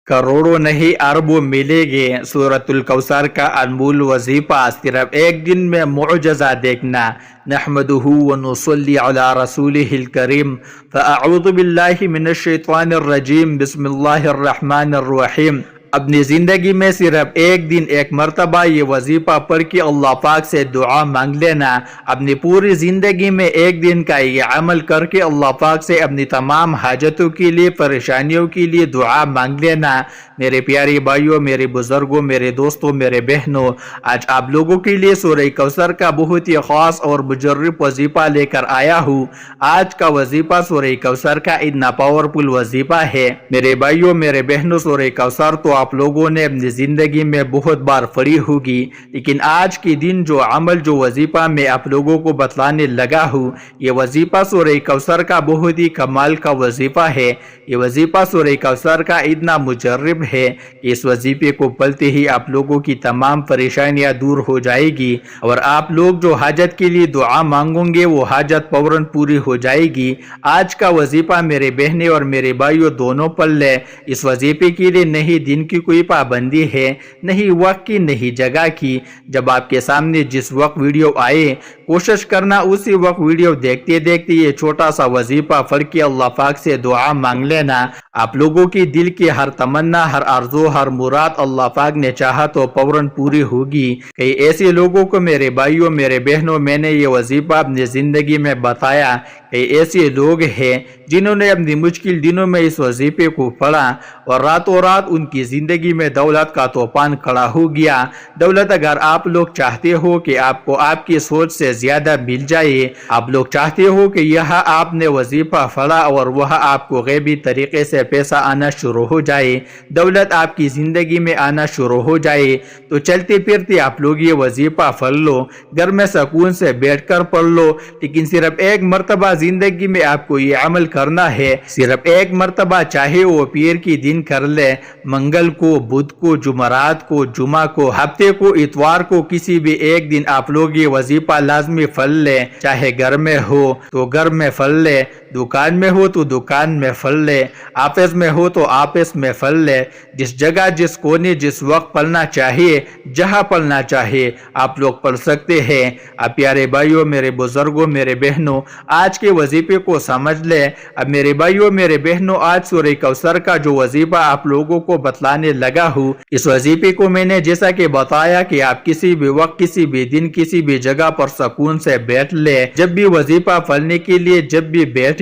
करोड़ों नहीं अरबों मिलेंगे। सूरतुल कौसर का अनमोल वजीफा सिर्फ एक दिन में मुअज्जज़ा देखना। नहमदुहु व नुसल्ली अला रसूलिहिल करीम। फ़अऊज़ु बिल्लाहि मिनश शैतानिर रजीम। बिस्मिल्लाहिर रहमानिर रहीम। अपनी ज़िंदगी में सिर्फ एक दिन एक मरतबा ये वजीफ़ा पढ़ के अल्लाह पाक से दुआ मांग लेना। अपनी पूरी ज़िंदगी में एक दिन का ये अमल करके अल्लाह पाक से अपनी तमाम हाजतों के लिए, परेशानियों के लिए दुआ मांग लेना। मेरे प्यारे भाइयों, मेरे बुजुर्गों, मेरे दोस्तों, मेरे बहनों, आज आप लोगों के लिए सूरह कौसर का बहुत ही ख़ास और मुजर्रब वजीफ़ा लेकर आया हूँ। आज का वजीफ़ा सूरह कौसर का इतना पावरफुल वजीफ़ा है। मेरे भाइयों, मेरे बहनों, सूरह कौसर तो आप लोगों ने अपनी ज़िंदगी में बहुत बार पढ़ी होगी, लेकिन आज के दिन जो अमल, जो वजीफ़ा मैं आप लोगों को बतलाने लगा हूँ, ये वजीफ़ा सूरह कौसर का बहुत ही कमाल का वजीफ़ा है। ये वजीफ़ा सूरह कौसर का इतना मुजर्रब है कि इस वजीफ़े को पढ़ते ही आप लोगों की तमाम परेशानियाँ दूर हो जाएगी और आप लोग जो हाजत के लिए दुआ मांगोगे वो हाजत फौरन पूरी हो जाएगी। आज का वजीफ़ा मेरे बहनें और मेरे भाइयों दोनों पढ़ ले। इस वजीफ़े के लिए नहीं दिन की कोई पाबंदी है, नहीं वक्त की, नहीं जगह की। जब आपके सामने जिस वक्त वीडियो आए, कोशिश करना उसी वक्त वीडियो देखते देखते ये छोटा सा वजीफा पढ़ के अल्लाह पाक से दुआ मांग लेना। आप लोगों की दिल की हर तमन्ना, हर आरज़ू, हर मुराद अल्लाह पाक ने चाहा तो फौरन पूरी होगी। कई ऐसे लोगों को मेरे भाइयों, मेरे बहनों, मैंने ये वजीफा अपनी ज़िंदगी में बताया। कई ऐसे लोग हैं जिन्होंने अपनी मुश्किल दिनों में इस वजीफे को पढ़ा और रातों रात उनकी ज़िंदगी में दौलत का तूफान खड़ा हो गया। दौलत अगर आप लोग चाहते हो कि आपको आपकी सोच से ज़्यादा मिल जाए, आप लोग चाहते हो कि यह आपने वजीफा पढ़ा और वह आपको गैबी तरीके से पैसा आना शुरू हो जाए, दौलत आपकी ज़िंदगी में आना शुरू हो जाए, तो चलते फिरते आप लोग ये वजीफा पढ़ लो, घर में सुकून से बैठकर पढ़ लो। लेकिन सिर्फ एक मरतबा ज़िंदगी में आपको ये अमल करना है, सिर्फ एक मरतबा, चाहे वो पीर की दिन कर ले, मंगल को, बुध को, जुमरात को, जुमा को, हफ्ते को, इतवार को, किसी भी एक दिन आप लोग ये वजीफा लाजमी पढ़ ले। चाहे घर में हो तो घर में पढ़ ले, दुकान में हो तो दुकान में पढ़ ले, ऑफिस में हो तो ऑफिस में पढ़ ले। जिस जगह, जिस कोने, जिस वक्त पढ़ना चाहिए, जहाँ पढ़ना चाहिए आप लोग पढ़ सकते हैं। अब प्यारे भाइयों, मेरे बुजुर्गों, मेरे बहनों, आज के वजीफे को समझ ले। अब मेरे भाइयों, मेरे बहनों, आज सूरह कौसर का जो वजीफा आप लोगों को बतलाने लगा हूँ, इस वजीफे को मैंने जैसा कि बताया कि आप किसी भी वक्त, किसी भी दिन, किसी भी जगह पर सुकून से बैठ ले। जब भी वजीफा पढ़ने के लिए जब भी बैठे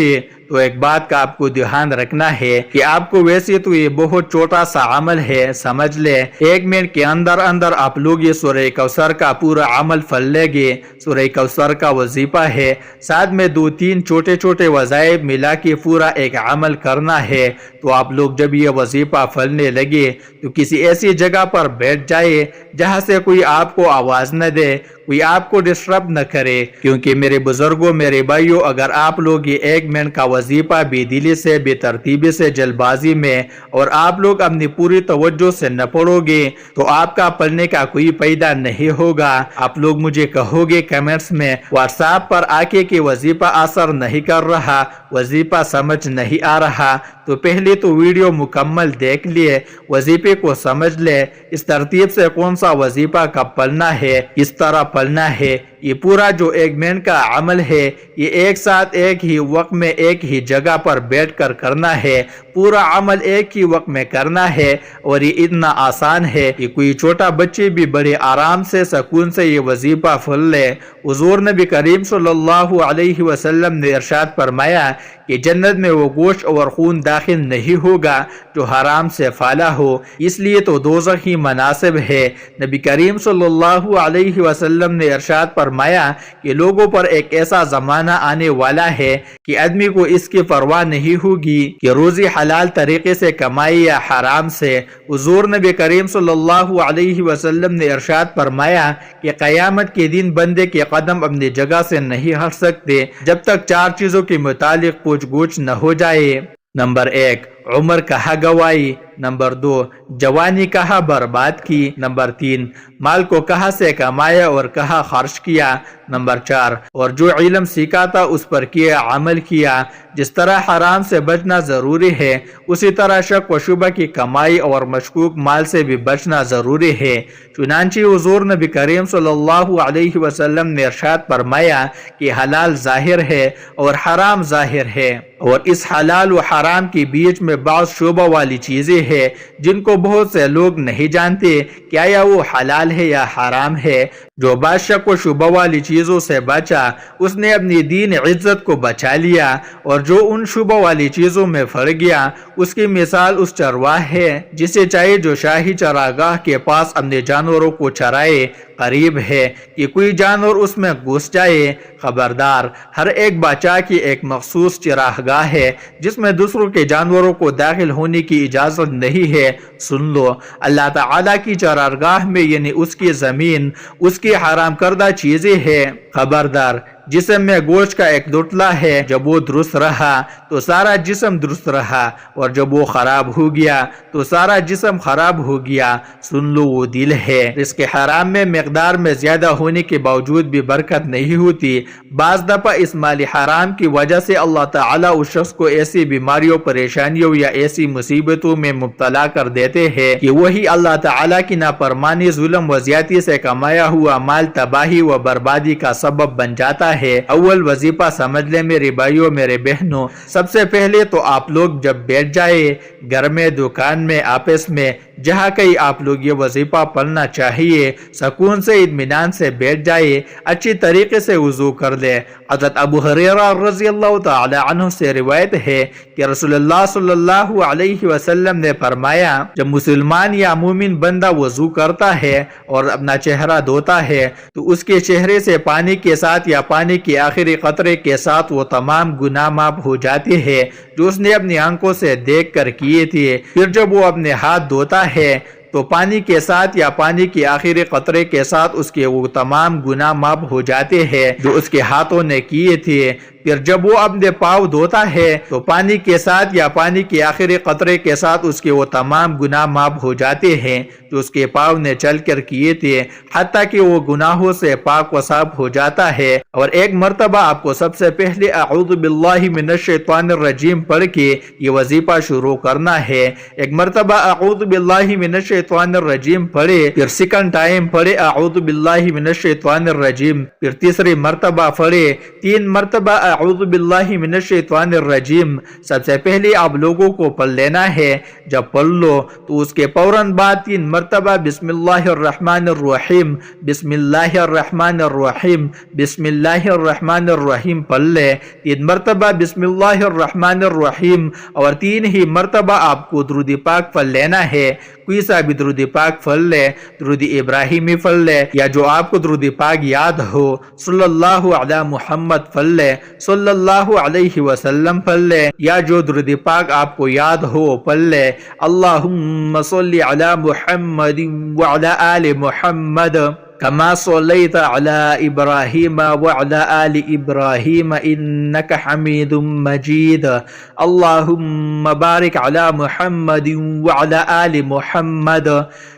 तो एक बात का आपको ध्यान रखना है कि आपको, वैसे तो ये बहुत छोटा सा अमल है, समझ ले, एक मिनट के अंदर अंदर आप लोग ये सूरह कौसर का पूरा अमल पढ़ लेंगे। सूरह कौसर का वजीफा है, साथ में 2-3 छोटे छोटे वज़ाइफ मिला के पूरा एक अमल करना है। तो आप लोग जब ये वजीफा पढ़ने लगे तो किसी ऐसी जगह पर बैठ जाए जहाँ से कोई आपको आवाज न दे, कोई आपको डिस्टर्ब न करे। क्योंकि मेरे बुजुर्गों, मेरे भाइयों, अगर आप लोग ये एक मिनट का वजीफा बेदिली से, बेतरतीबी से, जल्दबाजी में और आप लोग अपनी पूरी तवज्जो से न पढ़ोगे तो आपका पढ़ने का कोई फायदा नहीं होगा। आप लोग मुझे कहोगे कमेंट्स में व्हाट्सएप पर आके कि वजीफा असर नहीं कर रहा, वजीफा समझ नहीं आ रहा। तो पहले तो वीडियो मुकम्मल देख लिए, वजीफे को समझ ले, इस तरतीब से कौन सा वजीफा कब पढ़ना है, किस तरह पढ़ना है। ये पूरा जो एक मिनट का अमल है, ये एक साथ, एक ही वक्त में, एक ही जगह पर बैठकर करना है। पूरा अमल एक ही वक्त में करना है और ये इतना आसान है कि कोई छोटा बच्चे भी बड़े आराम से, सुकून से ये वजीफा पढ़ ले। हुजूर नबी करीम सल्लल्लाहु अलैहि वसल्लम ने इरशाद फरमाया कि जन्नत में वो गोश्त और खून दाखिल नहीं होगा जो हराम से फाला हो, इसलिए तो दोज़ख ही मुनासिब है। नबी करीम सल्लल्लाहु अलैहि वसल्लम ने इरशाद फरमाया कि लोगों पर एक ऐसा ज़माना आने वाला है कि आदमी को इसकी परवाह नहीं होगी कि रोज़ी हलाल तरीके से कमाई या हराम से। हुजूर नबी करीम सल्लल्लाहु अलैहि वसल्लम ने इरशाद फरमाया कि क़यामत के दिन बंदे के कदम अपनी जगह से नहीं हट सकते जब तक 4 चीज़ों के मुतालिक पूछ-गुछ न हो जाए। नंबर 1, عمر کہاں گوائی، نمبر 2 جوانی کہاں برباد کی، نمبر 3 مال کو کہاں سے کمایا اور کہاں خرچ کیا، نمبر 4 اور جو علم سیکھا تھا اس پر کیا عمل کیا۔ جس طرح حرام سے بچنا ضروری ہے اسی طرح شک و شبہ کی کمائی اور مشکوک مال سے بھی بچنا ضروری ہے۔ چنانچہ حضور نبی کریم صلی اللہ علیہ وسلم نے ارشاد فرمایا کہ حلال ظاہر ہے اور حرام ظاہر ہے، اور اس حلال و حرام کے بیچ میں بعض شبہ والی چیزیں ہیں جن کو بہت سے لوگ نہیں جانتے کہ آیا وہ حلال ہے یا حرام ہے۔ جو بعض شک و شبہ والی چیزوں سے بچا اس نے اپنی دین عزت کو بچا لیا، اور جو ان شبہ والی چیزوں میں پھر گیا اس کی مثال اس چرواہ ہے جسے چاہے جو شاہی چراگاہ کے پاس اپنے جانوروں کو چرائے، قریب ہے کہ کوئی جانور اس میں گھس جائے۔ خبردار، ہر ایک بادشاہ کی ایک مخصوص چراگاہ ہے جس میں دوسروں کے جانوروں کو داخل ہونے کی اجازت نہیں ہے۔ سن لو، اللہ تعالیٰ کی چراگاہ میں یعنی اس کی زمین اس کی حرام کردہ چیزیں ہیں۔ خبردار، جسم میں گوشت کا ایک دھڑلہ ہے، جب وہ درست رہا تو سارا جسم درست رہا، اور جب وہ خراب ہو گیا تو سارا جسم خراب ہو گیا۔ سن لو، وہ دل ہے۔ رزق حرام میں مقدار میں زیادہ ہونے کے باوجود بھی برکت نہیں ہوتی۔ بعض دفعہ اس مال حرام کی وجہ سے اللہ تعالیٰ اس شخص کو ایسی بیماریوں، پریشانیوں یا ایسی مصیبتوں میں مبتلا کر دیتے ہیں کہ وہی اللہ تعالیٰ کی نافرمانی، ظلم و زیادتی سے کمایا ہوا مال تباہی و بربادی کا سبب بن جاتا ہے۔ اول وظیفہ سمجھ لیں میرے بھائیوں، میرے بہنوں، سب سے پہلے تو آپ لوگ جب بیٹھ جائے گھر میں، دکان میں، آفس میں، جہاں کہیں آپ لوگ یہ وظیفہ پڑھنا چاہیے، سکون سے اطمینان سے بیٹھ جائے، اچھی طریقے سے وضو کر لے۔ حضرت ابو ہریرہ رضی اللہ تعالی عنہ سے روایت ہے کہ رسول اللہ صلی اللہ علیہ وسلم نے فرمایا، جب مسلمان یا مومن بندہ وضو کرتا ہے اور اپنا چہرہ دھوتا ہے تو اس کے چہرے سے پانی کے ساتھ یا پانی کے آخری قطرے کے ساتھ وہ تمام گناہ معاف ہو جاتے ہیں جو اس نے اپنی آنکھوں سے دیکھ کر کیے تھے۔ پھر جب وہ اپنے ہاتھ دھوتا ہے تو پانی کے ساتھ یا پانی کے آخری قطرے کے ساتھ اس کے وہ تمام گناہ معاف ہو جاتے ہیں جو اس کے ہاتھوں نے کیے تھے۔ پھر جب وہ اپنے پاؤں دھوتا ہے تو پانی کے ساتھ یا پانی کے آخری قطرے کے ساتھ اس کے وہ تمام گناہ معاف ہو جاتے ہیں جو اس کے پاؤں نے چل کر کیے تھے، حتیٰ کہ وہ گناہوں سے پاک و صاف ہو جاتا ہے۔ اور ایک مرتبہ آپ کو سب سے پہلے اعوذ باللہ من الشیطان الرجیم پڑھ کے یہ وظیفہ شروع کرنا ہے۔ ایک مرتبہ اعوذ باللہ من الشیطان الرجیم پڑھے، پھر سیکنڈ ٹائم پڑھے اعوذ باللہ من الشیطان الرجیم، پھر تیسری مرتبہ پڑھے، 3 مرتبہ اعوذ باللہ من الشیطان الرجیم۔ سب سے پہلے آپ لوگوں کو پڑھ لینا ہے۔ جب پڑھ لو تو اس کے فوراً بعد 3 مرتبہ بسم اللہ الرحمن الرحیم، بسم اللہ الرحمن الرحیم، بسم اللہ الرحمن الرحیم پڑھ لے۔ 3 مرتبہ بسم اللہ الرحمن الرحیم اور 3 ہی مرتبہ آپ کو درود پاک پڑھ لینا ہے۔ کوئی سا بھی درود پاک پڑھ لے، درود ابراہیمی پڑھ لے یا جو آپ کو درود پاک یاد ہو، صلی اللہ علی محمد پڑھ لے، صلی اللہ علیہ وسلم پڑھ لے، یا جو درود پاک آپ کو یاد ہو پڑھ لے۔ اللہم صلی علی محمد وعلی آل محمد كما صليت على إبراهيم وعلى آل إبراهيم إنك حميد مجيد اللهم بارك على محمد وعلى آل محمد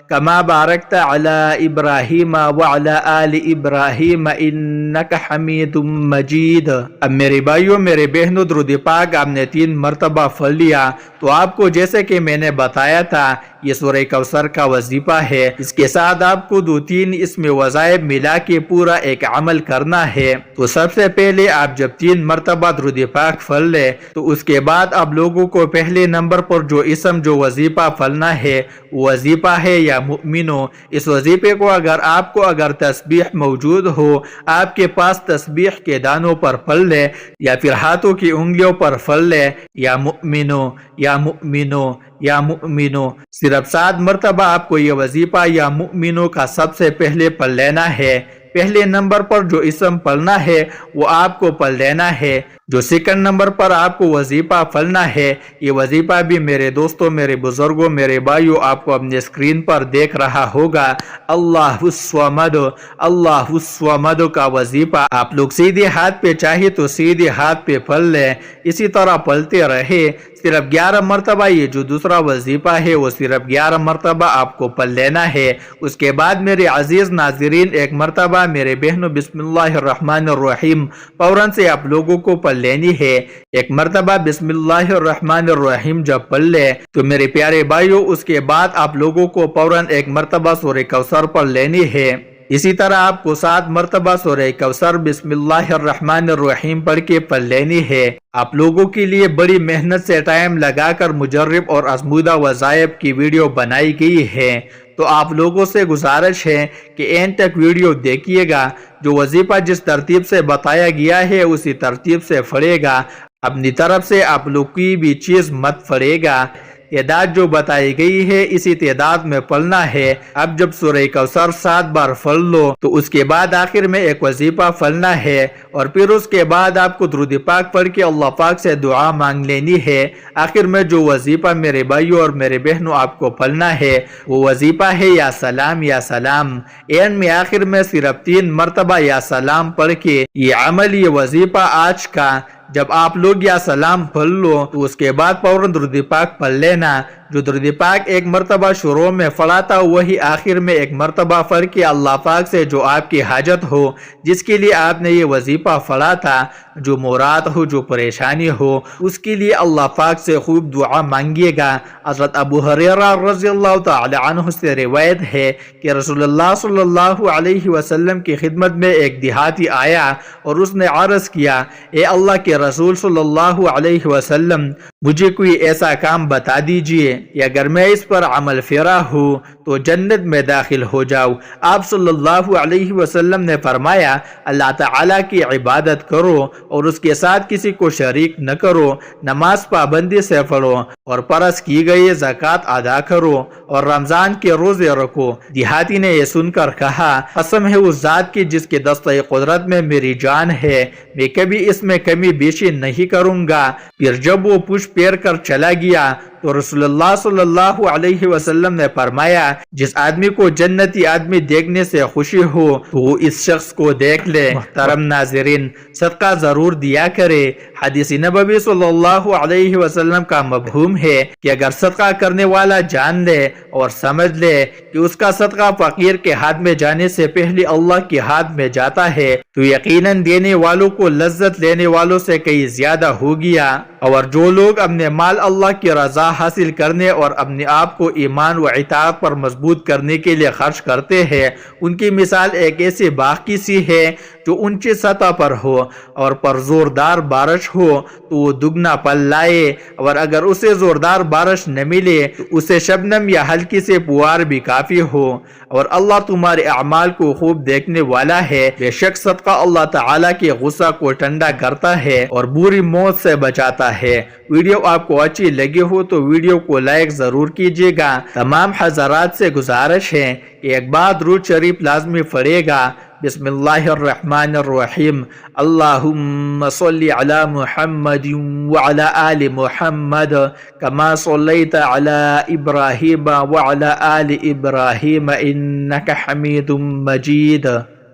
كما باركت على إبراهيم وعلى آل إبراهيم إنك حميد مجيد۔ اب میرے بھائیوں، میرے بہنوں، درود پاک آپ نے 3 مرتبہ پڑھ لیا تو آپ کو جیسے کہ میں نے بتایا تھا یہ سورہ کوثر کا وظیفہ ہے۔ اس کے ساتھ آپ کو 2-3 اس میں وظائف ملا کے پورا ایک عمل کرنا ہے۔ تو سب سے پہلے آپ جب 3 مرتبہ درود پاک پڑھ لے تو اس کے بعد آپ لوگوں کو پہلے نمبر پر جو اسم جو وظیفہ پڑھنا ہے وہ وظیفہ ہے یا مؤمنو۔ اس وظیفے کو اگر تسبیح موجود ہو، آپ کے پاس تسبیح کے دانوں پر پڑھ لے یا پھر ہاتھوں کی انگلیوں پر پڑھ لے، یا مؤمنو یا مؤمنو یا مؤمنو۔ صرف 7 مرتبہ آپ کو یہ وظیفہ یا مؤمنو کا سب سے پہلے پڑھ لینا ہے۔ پہلے نمبر پر جو اسم پڑھنا ہے وہ آپ کو پڑھ لینا ہے۔ جو سیکنڈ نمبر پر آپ کو وظیفہ پڑھنا ہے، یہ وظیفہ بھی میرے دوستوں، میرے بزرگوں، میرے بھائیوں آپ کو اپنے اسکرین پر دیکھ رہا ہوگا۔ اللہ الصمد، اللہ الصمد کا وظیفہ آپ لوگ سیدھے ہاتھ پہ چاہیے تو سیدھے ہاتھ پہ پڑھ لیں، اسی طرح پڑھتے رہے۔ صرف 11 मरतबा ये जो दूसरा वजीफा है वो सिर्फ 11 मरतबा आपको पढ़ लेना है। उसके बाद मेरे अजीज नाजरीन एक मरतबा मेरे बहनों बिस्मिल्लाहिर्रहमानिर्रहीम फौरन से आप लोगों को पढ़ लेनी है। एक मरतबा बिस्मिल्लाहिर्रहमानिर्रहीम जब पढ़ ले तो मेरे प्यारे भाइयों उसके बाद आप लोगों को फौरन एक मरतबा सूरह कौसर पढ़ लेनी है। इसी तरह आपको 7 मरतबा सूरह कौसर बिस्मिल्लाहिर्रहमानिर्रहीम पढ़ के पढ़ लेनी है। आप लोगों के लिए बड़ी मेहनत से टाइम लगाकर मुजर्रब और आजमूदा वज़ाइफ की वीडियो बनाई गई है, तो आप लोगों से गुजारिश है कि एंड तक वीडियो देखिएगा। जो वजीफा जिस तरतीब से बताया गया है उसी तरतीब से पढ़ेगा, अपनी तरफ से आप लोग की भी चीज़ मत पढ़ेगा। तादाद जो बताई गई है इसी तादाद में पढ़ना है। अब जब सूरह कौसर 7 बार पढ़ लो तो उसके बाद आखिर में एक वजीफा पढ़ना है और फिर उसके बाद आपको दुरूद पाक पढ़ के अल्लाह पाक से दुआ मांग लेनी है। आखिर में जो वजीफा मेरे भाइयों और मेरे बहनों आपको पढ़ना है वो वजीफा है या सलाम या सलाम। एंड में आखिर में सिर्फ 3 मरतबा या सलाम पढ़ के ये अमल ये वजीफा आज का जब आप लोग या सलाम पढ़ लो तो उसके बाद फौरन दुरूद पाक पढ़ लेना। जो दुरूद पाक एक मरतबा शुरू में पढ़ा था वही आखिर में एक मरतबा पढ़ के अल्लाह पाक से जो आपकी हाजत हो, जिसके लिए आपने ये वजीफा पढ़ा था, जो मुराद हो, जो परेशानी हो, उसके लिए अल्लाह पाक से खूब दुआ मांगिएगा। हज़रत अबू हुरैरा रज़ियल्लाहु तआला अन्हु से रिवायत है कि रसूलुल्लाह सल्लल्लाहु अलैहि वसल्लम की खिदमत में एक देहाती आया और उसने अर्ज़ किया, ए अल्लाह के रसूल सल्लल्लाहु अलैहि वसल्लम, मुझे कोई ऐसा काम बता दीजिए कि अगर मैं इस पर अमल फेरा हूँ तो जन्नत में दाखिल हो जाऊँ। आप सल्लल्लाहु अलैहि वसल्लम ने फरमाया, अल्लाह ताला की इबादत करो और उसके साथ किसी को शरीक न करो, नमाज पाबंदी से पढ़ो और फर्ज की गई ज़कात अदा करो और रमजान के रोजे रखो। देहाती ने यह सुनकर कहा, कसम है उस जात की जिसके दस्ते कुदरत में मेरी जान है, मैं कभी इसमें कमी बेशी नहीं करूँगा। फिर जब वो पुश पैर कर चला गया तो रसूलुल्लाह सल्लल्लाहु अलैहि वसल्लम ने फरमाया, जिस आदमी को जन्नती आदमी देखने से खुशी हो तो वो इस शख्स को देख ले। मोहतरम नाज़रीन, सदका जरूर दिया करे। हदीस नबवी सल्लल्लाहु अलैहि वसल्लम का मफहूम है कि अगर सदका करने वाला जान ले और समझ ले कि उसका सदका फकीर के हाथ में जाने से पहले अल्लाह के हाथ में जाता है तो यकीनन देने वालों को लज्जत लेने वालों से कहीं ज्यादा हो गया। और जो लोग अपने माल अल्लाह की रजा हासिल करने और अपने आप को ईमान व इताअत पर मजबूत करने के लिए खर्च करते हैं, उनकी मिसाल एक ऐसे बाग की सी है जो ऊंची सतह पर हो और पर जोरदार बारिश हो तो वो दुगना फल लाए, और अगर उसे जोरदार बारिश न मिले तो उसे शबनम या हल्की से पुआर भी काफी हो। और अल्लाह तुम्हारे अमाल को खूब देखने वाला है। बेशक सदका अल्लाह ताला के गुस्सा को ठंडा करता है और बुरी मौत से बचाता है। वीडियो आपको अच्छी लगी हो तो वीडियो को लाइक जरूर कीजिएगा। तमाम हज़रात से गुजारिश है कि एक बार दुरूद शरीफ लाजमी पढ़ेगा। बिस्मिल्लाहिर्रहमानिर्रहीम, अल्लाहुम्मा सल्लि अला मुहम्मदिन व अला आलि मुहम्मद कमा सल्लैता अला इब्राहीम व अला आलि इब्राहीम इन्नका हमीदुम मजीद।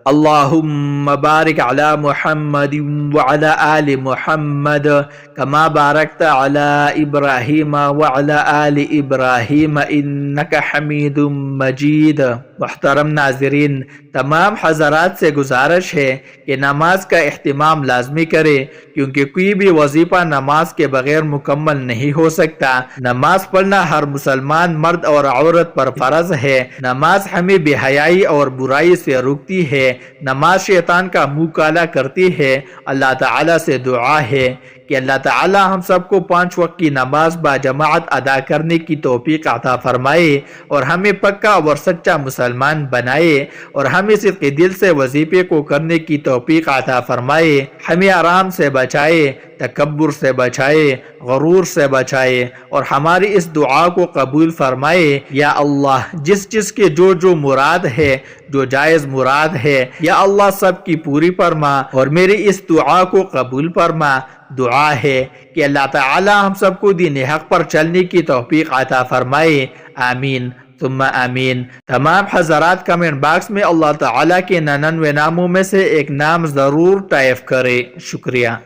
अल्लाहुम्मा बारिक अला मुहम्मदिन व अला आलि मुहम्मद कमा बारकता अला इब्राहीम व अला आलि इब्राहीम इन्नका हमीदुम मजीद। मुहतरम नाज़रीन, तमाम हज़रात से गुजारिश है कि नमाज का एहतिमाम लाजमी करे, क्योंकि कोई भी वजीफा नमाज के बगैर मुकम्मल नहीं हो सकता। नमाज पढ़ना हर मुसलमान मर्द और औरत पर फर्ज है। नमाज हमें बेहयाई और बुराई से रोकती है। नमाज शैतान का मुंह काला करती है। अल्लाह ताला से दुआ है कि अल्लाह ताला हम सबको 5 वक्त की नमाज बाजमात अदा करने की तौफीक अता फरमाए और हमें पक्का और सच्चा मुसलमान बनाए और हमें सिर्फ दिल से वजीफे को करने की तौफीक अता फरमाए। हमें आराम से बचाए, तकब्बुर से बचाए, गरूर से बचाए और हमारी इस दुआ को कबूल फरमाए। या अल्लाह, जिस चीज के जो जो मुराद है, जो जायज मुराद है, या अल्लाह सब की पूरी फरमा और मेरी इस दुआ को कबूल फरमा। दुआ है कि अल्लाह ताला हम सबको दीन हक पर चलने की तौफीक अता फरमाए। आमीन सुम्मा आमीन। तमाम हज़रात कमेंट बॉक्स में अल्लाह ताला के 99 नामों में से एक नाम जरूर टाइप करें। शुक्रिया।